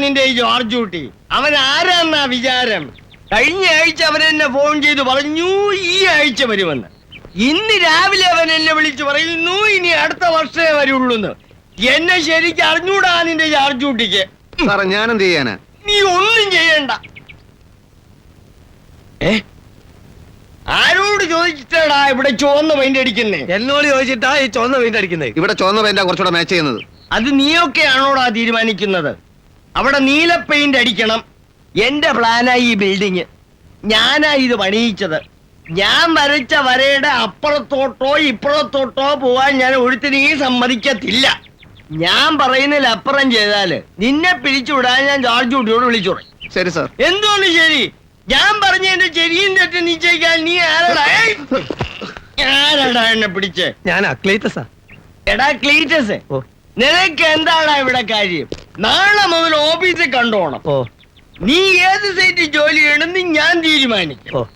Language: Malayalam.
നിന്റെ ഈ ജോർജ് കുട്ടി? അവൻ ആരാന്നാ വിചാരം? കഴിഞ്ഞ ആഴ്ച അവൻ എന്നെ ഫോൺ ചെയ്ത് പറഞ്ഞു ഈ ആഴ്ച വരുമെന്ന്. ഇന്ന് രാവിലെ അവൻ എന്നെ വിളിച്ചു പറയുന്നു ഇനി അടുത്ത വർഷമേ വരുള്ളൂന്ന്. എന്നെ ശരിക്കും അറിഞ്ഞൂടാ നിന്റെ ജോർജ് കുട്ടിക്ക്. സാറേ ഞാൻ എന്ത് ചെയ്യാനാ? നീ ഒന്നും ചെയ്യണ്ട. ആരോട് ചോദിച്ചിട്ടാടാ ഇവിടെ ചുവന്ന പെയിന്റ് അടിക്കുന്നേ? എന്നോട് ചോദിച്ചിട്ടാ ഈ ചുവന്ന പെയിന്റ് അടിക്കുന്നത്. ഇവിടെ ചുവന്ന പെയിന്റാ കുറച്ചുകൂടെ മാച്ച് ചെയ്യുന്നത്. അത് നീയൊക്കെയാണോടാ തീരുമാനിക്കുന്നത്? അവിടെ നീല പെയിന്റ് അടിക്കണം. എന്റെ പ്ലാനാ ഈ ബിൽഡിങ്. ഞാനാ ഇത് പണിയിച്ചത്. ഞാൻ വരച്ച വരയുടെ അപ്പുറത്തോട്ടോ ഇപ്പുറത്തോട്ടോ പോവാൻ ഞാൻ ഒരുത്തിനെയും സമ്മതിക്കത്തില്ല. ഞാൻ പറയുന്നതിലപ്പുറം ചെയ്താല് നിന്നെ പിരിച്ചുവിടാൻ ഞാൻ ജോർജ് കുട്ടിയോട് വിളിച്ചു പറയും. ശരി സാർ. എന്തുകൊണ്ട് ശരി? ഞാൻ പറഞ്ഞ എന്റെ ചെരിയും തെറ്റ് നിശ്ചയിക്കാൻ നീ ആരടാ? ആരടാ എന്നെ പിടിച്ച്? ഞാൻ അക്ലീറ്റസാ. എടാ ക്ലീറ്റസ്, നിനക്ക് എന്താടാ ഇവിടെ കാര്യം? നാളെ മുതൽ ഓഫീസിൽ കണ്ടോണം. നീ ഏത് സൈറ്റിൽ ജോലി ചെയ്യണമെന്ന് ഞാൻ തീരുമാനിക്കും.